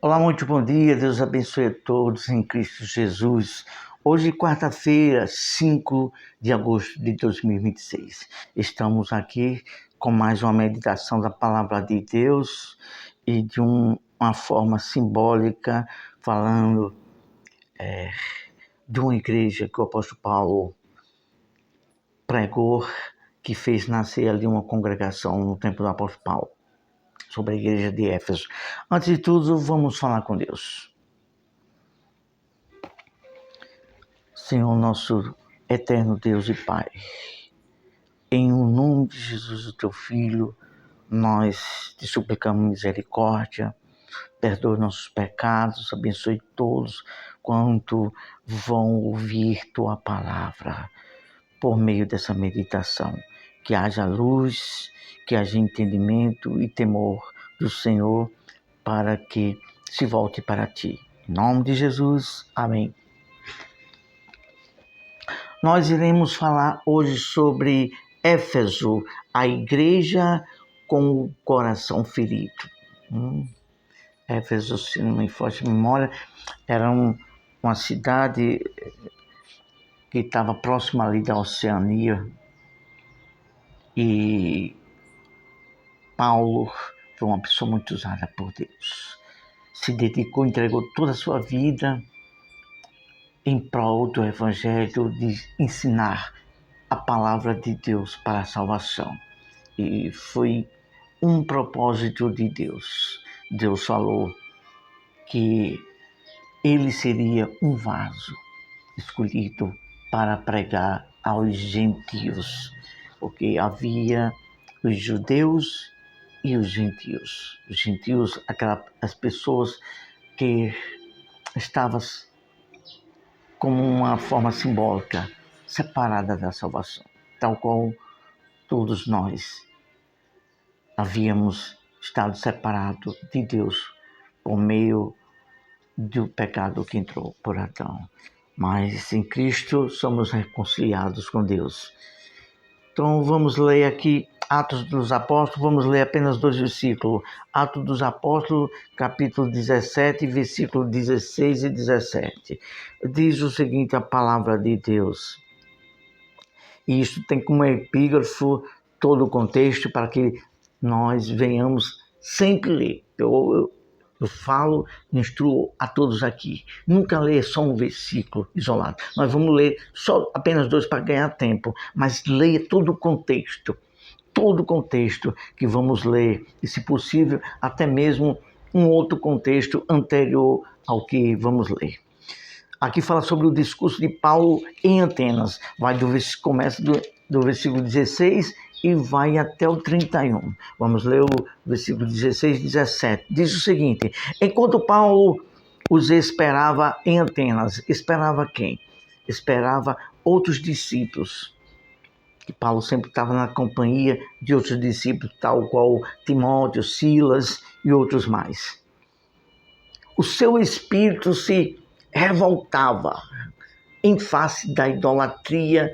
Olá, muito bom dia, Deus abençoe a todos em Cristo Jesus. Hoje, quarta-feira, 5 de agosto de 2026. Estamos aqui com mais uma meditação da Palavra de Deus e de uma forma simbólica, falando de uma igreja que o apóstolo Paulo pregou, que fez nascer ali uma congregação no tempo do apóstolo Paulo, sobre a igreja de Éfeso. Antes de tudo, vamos falar com Deus. Senhor, nosso eterno Deus e Pai, em o nome de Jesus, o Teu Filho, nós te suplicamos misericórdia, perdoe nossos pecados, abençoe todos quanto vão ouvir Tua palavra por meio dessa meditação. Que haja luz, que haja entendimento e temor do Senhor para que se volte para Ti. Em nome de Jesus, amém. Nós iremos falar hoje sobre Éfeso, a igreja com o coração ferido. Éfeso, se não me falha a memória, era uma cidade que estava próxima ali da Oceania. E Paulo foi uma pessoa muito usada por Deus. Se dedicou, entregou toda a sua vida em prol do Evangelho, de ensinar a palavra de Deus para a salvação. E foi um propósito de Deus. Deus falou que ele seria um vaso escolhido para pregar aos gentios, porque havia os judeus e os gentios. Os gentios, as pessoas que estavam como uma forma simbólica, separada da salvação, tal qual todos nós havíamos estado separados de Deus por meio do pecado que entrou por Adão. Mas em Cristo somos reconciliados com Deus. Então vamos ler aqui Atos dos Apóstolos, vamos ler apenas 2 versículos. Atos dos Apóstolos, capítulo 17, versículos 16 e 17. Diz o seguinte, a palavra de Deus. E isso tem como epígrafo todo o contexto para que nós venhamos sempre ler. Eu falo, instruo a todos aqui. Nunca ler só um versículo isolado. Nós vamos ler só apenas 2 para ganhar tempo, mas leia todo o contexto que vamos ler, e se possível, até mesmo um outro contexto anterior ao que vamos ler. Aqui fala sobre o discurso de Paulo em Atenas. Começa do versículo 16 e vai até o 31. Vamos ler o versículo 16 e 17. Diz o seguinte: enquanto Paulo os esperava em Atenas, esperava quem? Esperava outros discípulos. E Paulo sempre estava na companhia de outros discípulos, tal qual Timóteo, Silas e outros mais. O seu espírito se revoltava em face da idolatria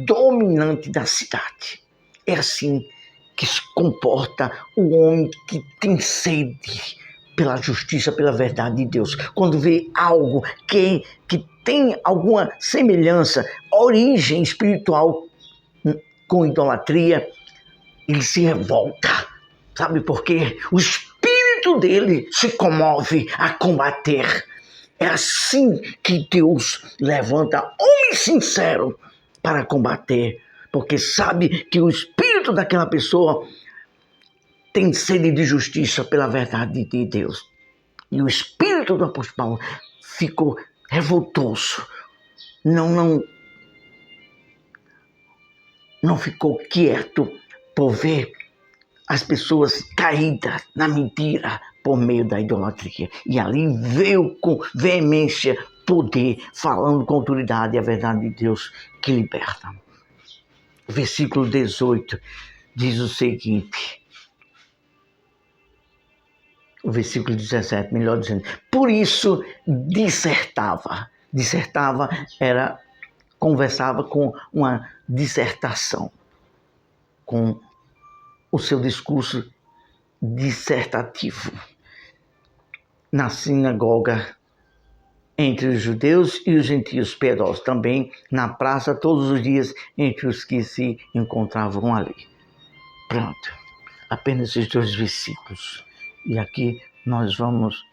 dominante da cidade. É assim que se comporta o homem que tem sede pela justiça, pela verdade de Deus. Quando vê algo que tem alguma semelhança, origem espiritual com idolatria, ele se revolta. Sabe por quê? O espírito dele se comove a combater. É assim que Deus levanta homem sincero para combater, porque sabe que o espírito daquela pessoa tem sede de justiça pela verdade de Deus. E o espírito do apóstolo Paulo ficou revoltoso, não ficou quieto por ver as pessoas caídas na mentira por meio da idolatria. E ali veio com veemência, poder, falando com autoridade a verdade de Deus que liberta. O versículo 18 diz o seguinte, o versículo 17, melhor dizendo, por isso dissertava era, conversava com uma dissertação, com o seu discurso dissertativo. na sinagoga entre os judeus e os gentios piedosos, também na praça todos os dias entre os que se encontravam ali. Pronto, apenas esses 2 versículos. E aqui nós vamos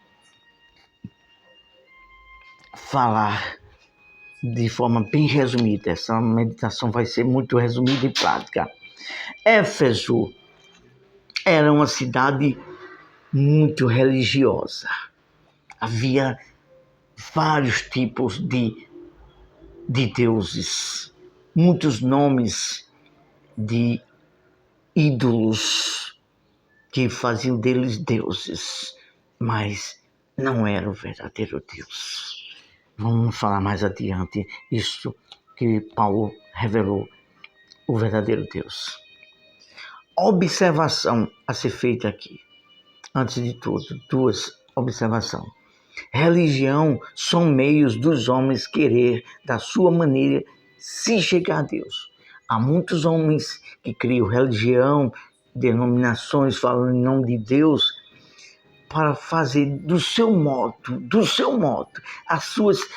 falar de forma bem resumida. Essa meditação vai ser muito resumida e prática. Éfeso era uma cidade muito religiosa. Havia vários tipos de deuses, muitos nomes de ídolos que faziam deles deuses, mas não era o verdadeiro Deus. Vamos falar mais adiante isso que Paulo revelou, o verdadeiro Deus. Observação a ser feita aqui. Antes de tudo, 2 observações. Religião são meios dos homens querer, da sua maneira, se chegar a Deus. Há muitos homens que criam religião, denominações falando em nome de Deus, para fazer do seu modo, as suas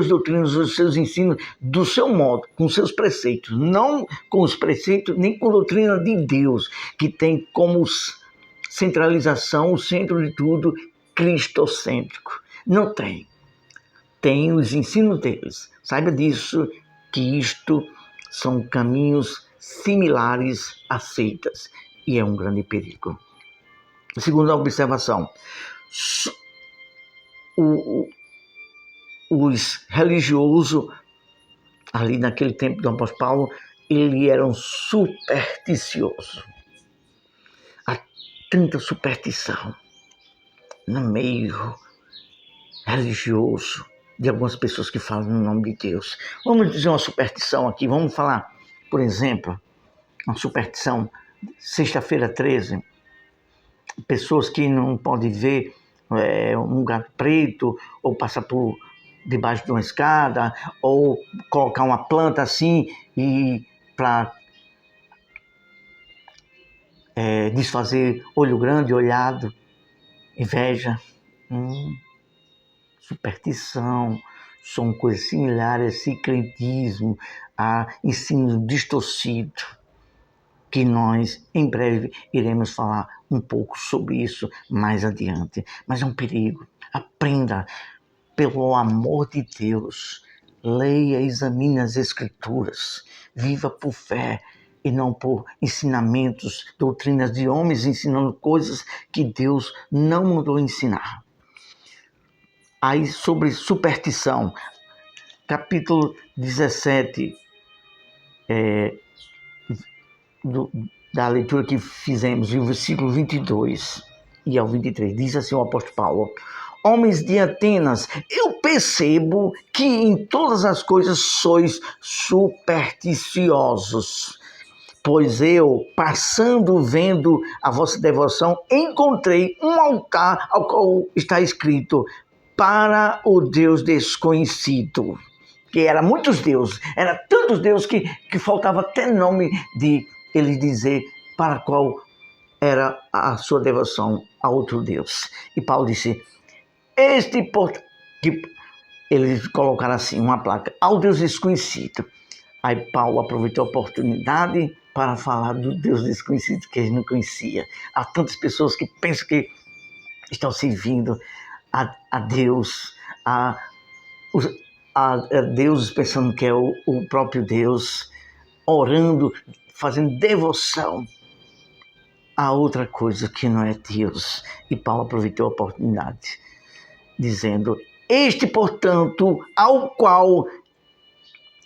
doutrinas, os seus ensinos, do seu modo, com seus preceitos, não com os preceitos, nem com a doutrina de Deus, que tem como centralização, o centro de tudo, cristocêntrico. Não tem. Tem os ensinos deles. Saiba disso, que isto são caminhos similares a seitas, e é um grande perigo. Segunda observação, os religiosos, ali naquele tempo do apóstolo Paulo, eles eram supersticiosos. Há tanta superstição no meio religioso de algumas pessoas que falam no nome de Deus. Vamos dizer uma superstição aqui, vamos falar, por exemplo, uma superstição, sexta-feira 13, pessoas que não podem ver um gato preto, ou passar por debaixo de uma escada, ou colocar uma planta assim e para desfazer olho grande, olhado, inveja, superstição, são coisas similares a sincretismo, a ensino distorcido, que nós em breve iremos falar um pouco sobre isso mais adiante. Mas é um perigo. Aprenda, pelo amor de Deus, leia, examine as Escrituras, viva por fé e não por ensinamentos, doutrinas de homens ensinando coisas que Deus não mandou ensinar. Aí sobre superstição, capítulo 17, da leitura que fizemos, o versículo 22 e ao 23, diz assim o apóstolo Paulo: homens de Atenas, eu percebo que em todas as coisas sois supersticiosos, pois eu, passando, vendo a vossa devoção, encontrei um altar ao qual está escrito: para o Deus desconhecido. Que era muitos deuses, era tantos deuses que faltava até nome de ele dizer para qual era a sua devoção a outro Deus. E Paulo disse, que eles colocaram assim uma placa, ao Deus desconhecido. Aí Paulo aproveitou a oportunidade para falar do Deus desconhecido que ele não conhecia. Há tantas pessoas que pensam que estão servindo a Deus, a deuses pensando que é o próprio Deus, orando, fazendo devoção a outra coisa que não é Deus. E Paulo aproveitou a oportunidade, dizendo, este, portanto, ao qual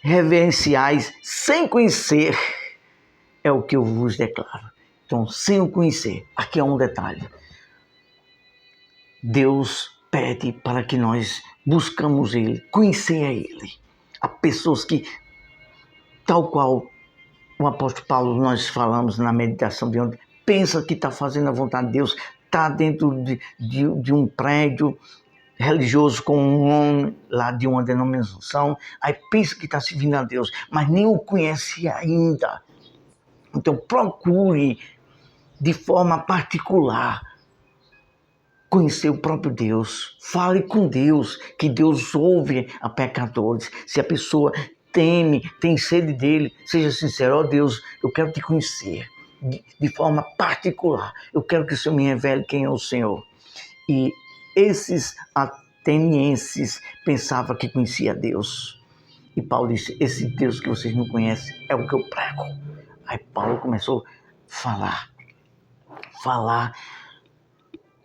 reverenciais sem conhecer, é o que eu vos declaro. Então, sem o conhecer, aqui é um detalhe. Deus pede para que nós buscamos Ele, conhecer a Ele. Há pessoas que, tal qual o apóstolo Paulo, nós falamos na meditação de ontem, pensa que está fazendo a vontade de Deus, está dentro de um prédio religioso com um homem lá de uma denominação, aí pensa que está servindo a Deus, mas nem o conhece ainda. Então procure de forma particular conhecer o próprio Deus. Fale com Deus, que Deus ouve a pecadores. Se a pessoa teme, tem sede dele, seja sincero: ó Deus, eu quero te conhecer de forma particular. Eu quero que o Senhor me revele quem é o Senhor. E esses atenienses pensavam que conhecia Deus. E Paulo disse: esse Deus que vocês não conhecem é o que eu prego. Aí Paulo começou a falar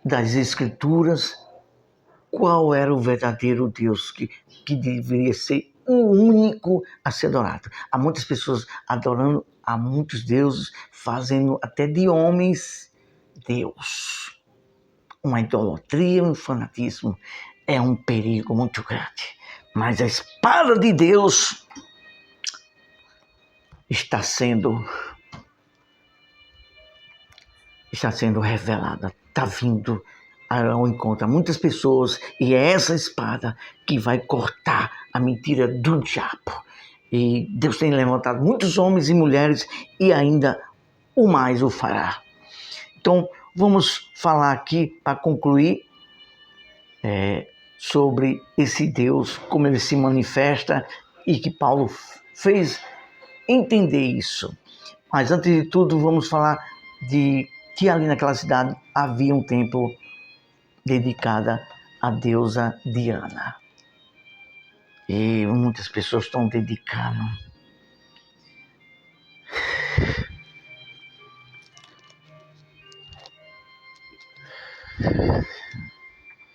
das Escrituras, qual era o verdadeiro Deus que deveria ser o único a ser adorado. Há muitas pessoas adorando a muitos deuses, fazendo até de homens Deus. Uma idolatria, um fanatismo é um perigo muito grande. Mas a espada de Deus está sendo revelada, está vindo ao encontro a muitas pessoas, e é essa espada que vai cortar a mentira do diabo. E Deus tem levantado muitos homens e mulheres, e ainda o mais o fará. Então, vamos falar aqui, para concluir, sobre esse Deus, como ele se manifesta, e que Paulo fez entender isso. Mas antes de tudo, vamos falar de que ali naquela cidade havia um templo dedicado à deusa Diana. E muitas pessoas estão dedicando.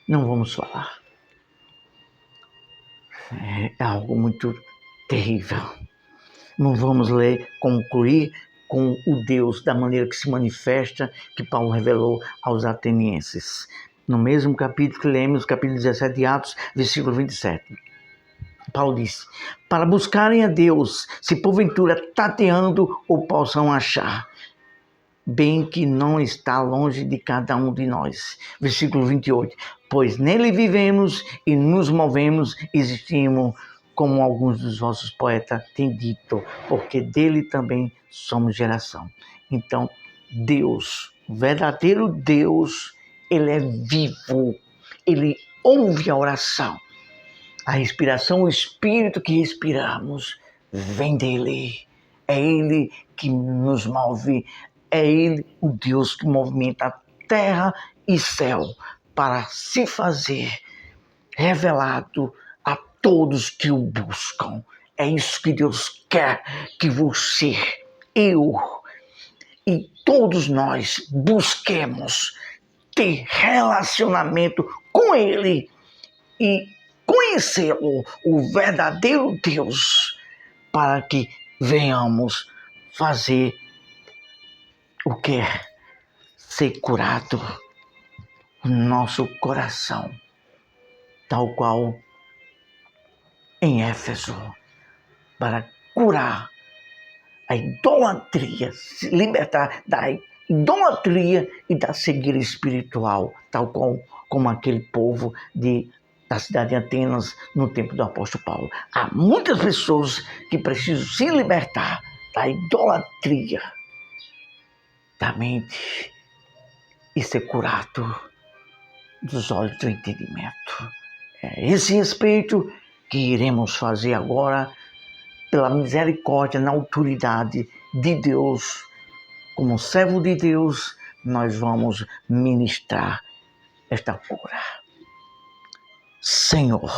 Não vamos falar. É algo muito terrível. Não vamos concluir com o Deus da maneira que se manifesta, que Paulo revelou aos atenienses. No mesmo capítulo que lemos, capítulo 17 de Atos, versículo 27. Paulo disse: para buscarem a Deus, se porventura tateando o possam achar, bem que não está longe de cada um de nós. Versículo 28. Pois nele vivemos e nos movemos, existimos, como alguns dos vossos poetas têm dito, porque dele também somos geração. Então, Deus, o verdadeiro Deus, ele é vivo, ele ouve a oração. A respiração, o espírito que respiramos, vem dele. É ele que nos move, é ele o Deus que movimenta terra e céu para se fazer revelado a todos que o buscam. É isso que Deus quer que você, eu e todos nós busquemos ter relacionamento com ele e conhecê-lo, o verdadeiro Deus, para que venhamos fazer o que é ser curado no nosso coração, tal qual em Éfeso, para curar a idolatria, se libertar da idolatria e da cegueira espiritual, tal qual como aquele povo da cidade de Atenas no tempo do apóstolo Paulo. Há muitas pessoas que precisam se libertar da idolatria da mente e ser curado dos olhos do entendimento. É esse respeito que iremos fazer agora, pela misericórdia, na autoridade de Deus. Como servo de Deus, nós vamos ministrar esta cura. Senhor,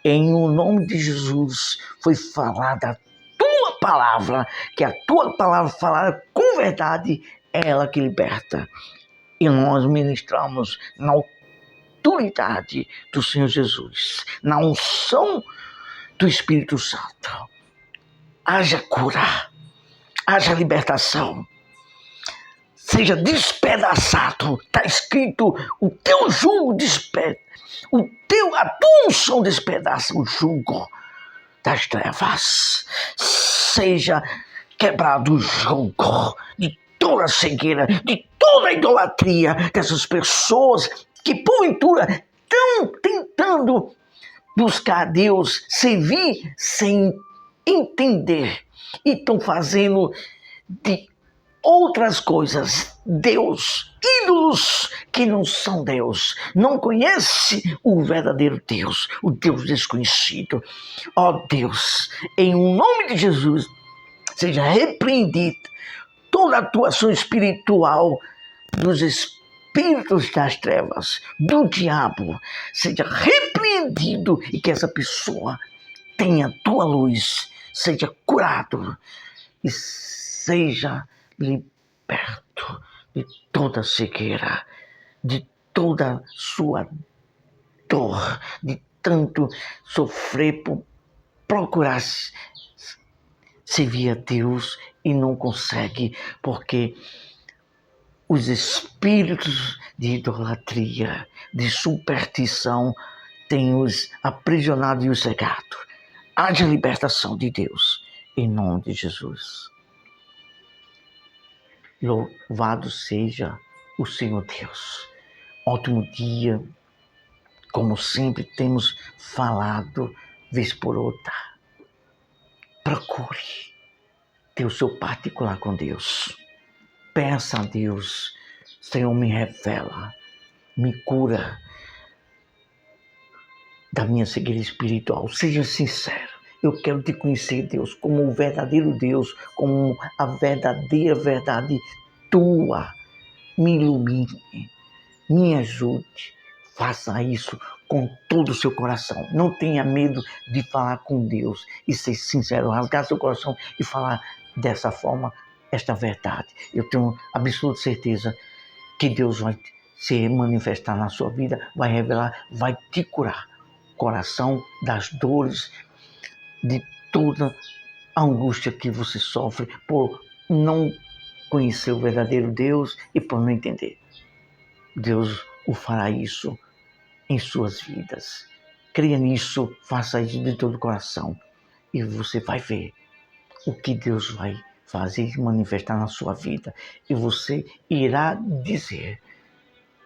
em o nome de Jesus foi falada a tua palavra, que a tua palavra falada com verdade é ela que liberta. E nós ministramos na autoridade do Senhor Jesus, na unção do Espírito Santo. Haja cura, haja libertação, seja despedaçado. Está escrito: o teu jugo despedaça, a tua unção despedaça o jugo das trevas. Seja quebrado o jugo de toda a cegueira, de toda a idolatria dessas pessoas que porventura estão tentando buscar a Deus, servir sem entender, e estão fazendo de outras coisas, Deus, ídolos que não são Deus, não conhece o verdadeiro Deus, o Deus desconhecido. Ó Deus, em nome de Jesus, seja repreendida toda a atuação espiritual dos espíritos das trevas, do diabo, seja repreendido e que essa pessoa tenha tua luz, seja curado e seja liberto de toda cegueira, de toda sua dor, de tanto sofrer por procurar servir a Deus e não consegue, porque os espíritos de idolatria, de superstição, têm os aprisionado e os cegado. Haja libertação de Deus, em nome de Jesus. Louvado seja o Senhor Deus. Ótimo dia, como sempre temos falado, vez por outra. Procure ter o seu particular com Deus. Peça a Deus, Senhor, me revela, me cura da minha cegueira espiritual. Seja sincero. Eu quero te conhecer, Deus, como o verdadeiro Deus, como a verdadeira verdade tua. Me ilumine, me ajude. Faça isso com todo o seu coração. Não tenha medo de falar com Deus e ser sincero, rasgar seu coração e falar dessa forma esta verdade. Eu tenho absoluta certeza que Deus vai se manifestar na sua vida, vai revelar, vai te curar o coração das dores, de toda a angústia que você sofre por não conhecer o verdadeiro Deus e por não entender. Deus o fará isso em suas vidas. Creia nisso, faça isso de todo o coração e você vai ver o que Deus vai fazer e manifestar na sua vida. E você irá dizer: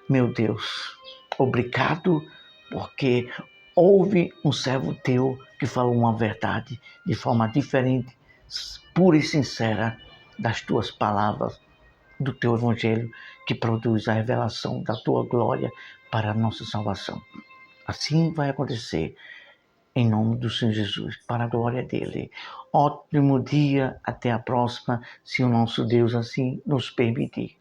meu Deus, obrigado, porque houve um servo teu que falou uma verdade de forma diferente, pura e sincera, das tuas palavras, do teu evangelho, que produz a revelação da tua glória para a nossa salvação. Assim vai acontecer, em nome do Senhor Jesus, para a glória dele. Ótimo dia, até a próxima, se o nosso Deus assim nos permitir.